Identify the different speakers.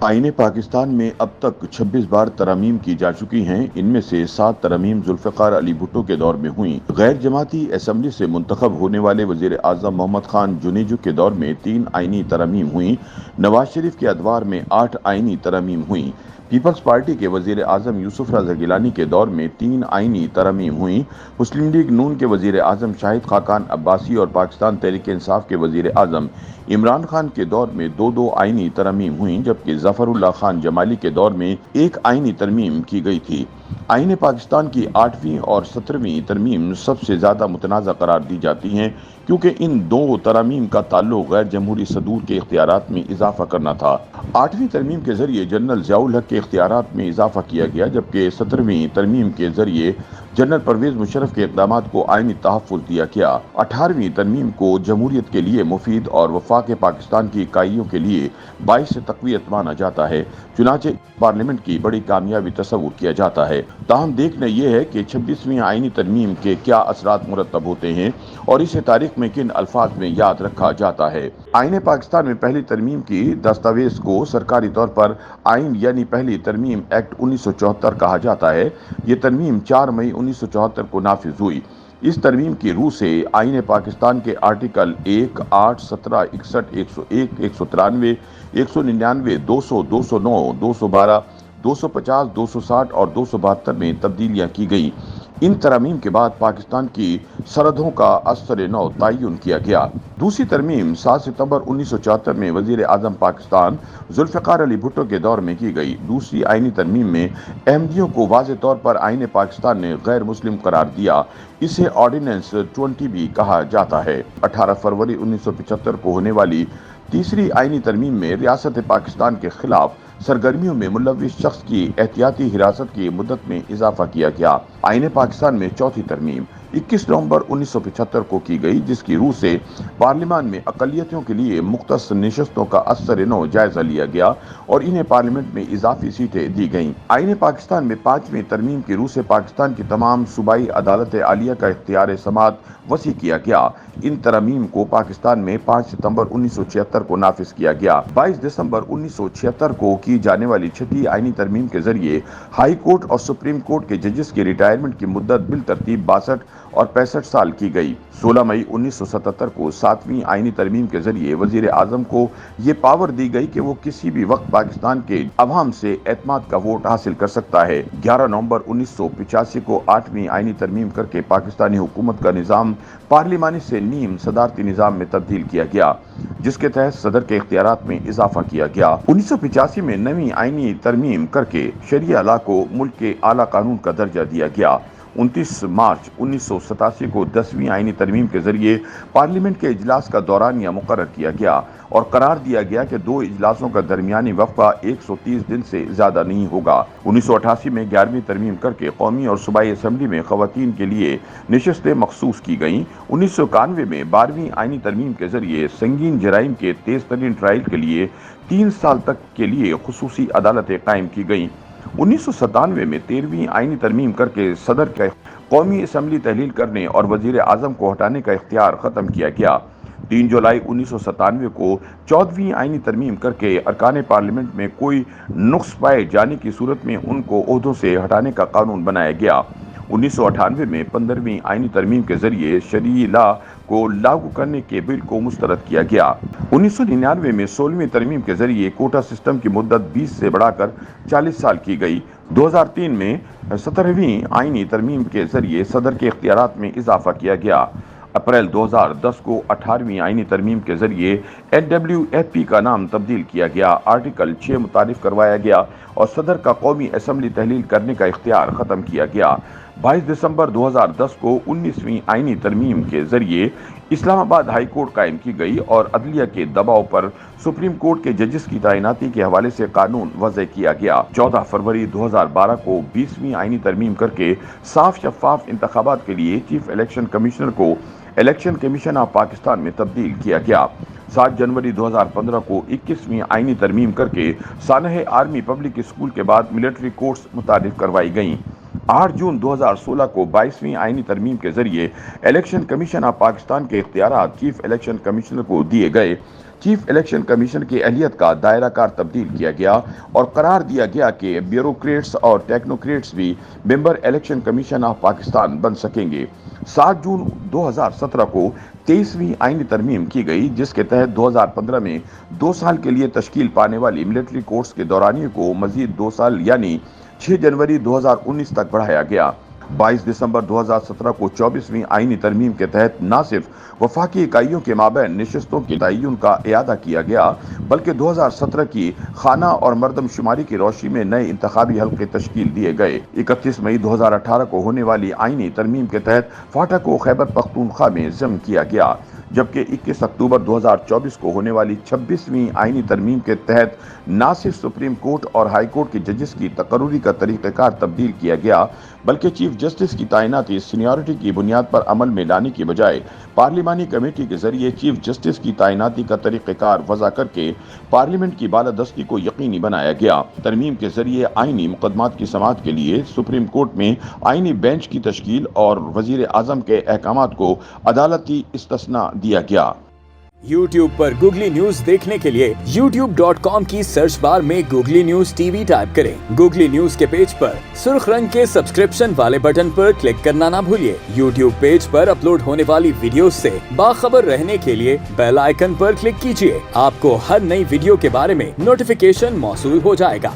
Speaker 1: आईन पाकिस्तान में अब तक 26 बार तरमीम की जा चुकी हैं। इनमें से 7 तरमीम जुल्फ़िकार अली भुट्टो के दौर में हुई। गैर जमाती असम्बली से मुंतखब होने वाले वज़ीर आज़म मोहम्मद खान जुनेजो के दौर में 3 आईनी तरमीम हुई। नवाज शरीफ के अदवार में 8 आईनी तरमीम हुई। पीपल्स पार्टी के वज़ीर आज़म यूसुफ रज़ा गिलानी के दौर में 3 आईनी तरमीम हुई। मुस्लिम लीग नून के वज़ीर आज़म शाहिद खाकान अब्बासी और पाकिस्तान तहरीक इंसाफ के वज़ीर आज़म इमरान खान के दौर में 2 आईनी तरमीम हुई, जबकि ज़फ़रुल्लाह खान जमाली के दौर में 1 आईनी तरमीम की गई थी। आईन पाकिस्तान की 8वीं और 17वीं तरमीम सबसे ज़्यादा मुतनाज़ा करार दी जाती हैं, क्योंकि इन 2 तरमीम का ताल्लुक गैर जमहूरी सदूर के इख्तियारात में इजाफा करना था। 8वीं तरमीम के जरिए जनरल ज़ियाउल हक के इख्तियारात में इजाफा किया गया, जबकि 17वीं तरमीम के जरिए जनरल परवेज़ मुशर्रफ के इक़दामात को आईनी तहफ़्फ़ुज़ दिया गया। 18वीं तरमीम को जमहूरियत के लिए मुफीद और वफाक पाकिस्तान की इकाइयों के लिए बाइस तक़वियत माना जाता है। चुनांचे पार्लियामेंट की बड़ी कामयाबी तस्वुर किया जाता है। ताहम देखना यह है कि 26वीं आईनी तरमीम के क्या असरात मुरतब होते हैं और इसे तारीख में किन अल्फाज में याद रखा जाता है। आईन पाकिस्तान में पहली तरमीम की दस्तावेज को सरकारी तौर पर आइन यानी पहली तरमीम एक्ट 1974 कहा जाता है। ये तरमीम 4 मई 1974 को नाफिज हुई। इस तरमीम की रूह से आईन पाकिस्तान के आर्टिकल 1, 8, 17, 61, 101, 193, 199, 200, 209, 212, 250, 260 और 272 में तब्दीलियां की गई। इन तरमीम के बाद पाकिस्तान की सरहदों का असर नौ तयन किया गया। दूसरी तरमीम 7 सितंबर 1974 में वज़ीर आज़म पाकिस्तान जुल्फ़िकार अली भुट्टो के दौर में की गई। दूसरी आईनी तरमीम में अहमदियों को वाज़े तौर पर आईन पाकिस्तान ने गैर मुस्लिम करार दिया। इसे ऑर्डिनेंस 20 भी कहा जाता है। 18 फरवरी 1975 को होने वाली तीसरी आईनी तरमीम में रियासत पाकिस्तान के खिलाफ सरगर्मियों में मुलव्विस शख्स की एहतियाती हिरासत की मुद्दत में इजाफा किया गया। आईन पाकिस्तान में चौथी तरमीम 21 नवंबर 1975 को की गई, जिसकी रूह से पार्लियामान में अक़लियतों के लिए मुख्तस नशस्तों का असर नौ जायजा लिया गया और इन्हें पार्लियामेंट में इजाफी सीटें दी गईं। आईन पाकिस्तान में 5वीं तरमीम की रूह से पाकिस्तान की तमाम सूबाई अदालत आलिया का इख्तियार समात वसी किया गया। इन तरमीम को पाकिस्तान में 5 सितंबर 1976 को नाफिज किया गया। 22 दिसंबर 1976 को की जाने वाली छठी आईनी तरमीम के जरिए हाई कोर्ट और सुप्रीम कोर्ट के जजेस की रिटायरमेंट की मुद्दत बिल तरतीब 62 और 65 साल की गई। 16 मई 1977 को 7वीं आईनी तरमीम के जरिए वजीर आजम को ये पावर दी गई कि वो किसी भी वक्त पाकिस्तान के अवाम से एतमाद का वोट हासिल कर सकता है। 11 नवंबर 1985 को 8वीं आईनी तरमीम करके पाकिस्तानी हुकूमत का निज़ाम पार्लिमानी से नीम सदारती निज़ाम में तब्दील किया गया, जिसके तहत सदर के इख्तियारात में इजाफा किया गया। 1985 में 9वीं आईनी तरमीम करके शरिया लॉ को मुल्क के आला कानून का दर्जा दिया गया। 29 मार्च 1987 को 10वीं आईनी तरमीम के जरिए पार्लियामेंट के इजलास का दौरानिया मुकर्रर किया गया और करार दिया गया कि 2 इजलासों का दरमियानी वक्फा 130 दिन से ज्यादा नहीं होगा। 1988 में 11वीं तरमीम करके कौमी और सूबाई असम्बली में खवातीन के लिए नशस्तें मखसूस की गईं। 1991 में 12वीं आईनी तरमीम के जरिए संगीन जराइम के तेज तरीन ट्रायल के लिए 3 साल तक के लिए खुसूसी अदालतें कायम की गईं। 1997 में 13वीं आईनी तरमीम करके सदर का कौमी असम्बली तहलील करने और वजीर आजम को हटाने का इख्तियार ख़त्म किया गया। 3 जुलाई 1997 को 14वीं आईनी तरमीम करके अरकान पार्लियामेंट में कोई नुक्स पाए जाने की सूरत में उनको ओहदों से हटाने का कानून बनाया गया। 1998 में 15वीं आईनी तरमीम के जरिए शरीय लॉ को लागू करने के बिल को मुस्तरद किया गया। 1999 में 16वीं तरमीम के जरिए कोटा सिस्टम की मुद्दत 20 से बढ़ाकर 40 साल की गई। 2003 में 17वीं आईनी तरमीम के जरिए सदर के इख्तियारात में इजाफा किया गया। अप्रैल 2010 को 18वीं आईनी तरमीम के जरिए NWFP का नाम तब्दील किया गया, आर्टिकल 6 मुतारिफ करवाया गया और सदर का कौमी असम्बली तहलील करने का इख्तियार ख़त्म किया गया। 22 दिसंबर 2010 को 19वीं आईनी तरमीम के जरिए इस्लामाबाद हाई कोर्ट कायम की गई और अदलिया के दबाव पर सुप्रीम कोर्ट के जजेस की तैनाती के हवाले से कानून वज़े किया गया। 14 फरवरी 2012 को 20वीं आईनी तरमीम करके साफ शफाफ इंतखाबात के लिए चीफ इलेक्शन कमिश्नर को इलेक्शन कमीशन ऑफ पाकिस्तान में तब्दील किया गया। 7 जनवरी 2015 को 21वीं आईनी तरमीम करके सानह आर्मी पब्लिक स्कूल के बाद मिलिट्री कोर्ट्स मुतारिफ करवाई गईं। 8 जून 2016 को 22वीं आईनी तरमीम के जरिए इलेक्शन कमीशन ऑफ पाकिस्तान के इख्तियारात चीफ इलेक्शन कमिश्नर को दिए गए। چیف الیکشن کمیشن کی اہلیت کا دائرہ کار تبدیل کیا گیا اور قرار دیا گیا کہ بیوروکریٹس اور ٹیکنوکریٹس بھی member election commission of Pakistan بن سکیں گے۔ 7 جون 2017 کو 23ویں آئینی ترمیم کی گئی، جس کے تحت 2015 میں 2 سال کے لیے تشکیل پانے والی ملٹری کورٹس کے دورانیے کو مزید 2 سال یعنی 6 جنوری 2019 تک بڑھایا گیا۔ 22 دسمبر 2017 کو 24ویں آئینی ترمیم کے تحت نہ صرف وفاقی اکائیوں کے مابین نشستوں کے تعین کا اعادہ کیا گیا، بلکہ 2017 کی خانہ اور مردم شماری کی روشنی میں نئے انتخابی حلقے تشکیل دیے گئے۔ 31 مئی 2018 کو ہونے والی آئینی ترمیم کے تحت فاٹا کو خیبر پختونخوا میں ضم کیا گیا، جبکہ 21 اکتوبر 2024 کو ہونے والی 26ویں آئینی ترمیم کے تحت نہ صرف سپریم کورٹ اور ہائی کورٹ کے ججز کی تقرری کا طریقہ کار تبدیل کیا گیا، بلکہ چیف جسٹس کی تعیناتی سینیورٹی کی بنیاد پر عمل میں لانے کی بجائے پارلیمانی کمیٹی کے ذریعے چیف جسٹس کی تعیناتی کا طریقہ کار وضع کر کے پارلیمنٹ کی بالادستی کو یقینی بنایا گیا۔ ترمیم کے ذریعے آئینی مقدمات کی سماعت کے لیے سپریم کورٹ میں آئینی بینچ کی تشکیل اور وزیر اعظم کے احکامات کو عدالتی استثناء دیا گیا۔
Speaker 2: YouTube پر گوگلی نیوز دیکھنے کے لیے youtube.com کی سرچ بار میں googly news T V type کریں۔ گوگلی نیوز کے پیج پر سرخ رنگ کے سبسکرپشن والے بٹن پر کلک کرنا نہ بھولیے۔ YouTube پیج پر اپلوڈ ہونے والی ویڈیوز سے باخبر رہنے کے لیے بیل آئیکن پر کلک کیجیے۔ آپ کو ہر نئی ویڈیو کے بارے میں نوٹیفیکیشن موصول ہو جائے گا۔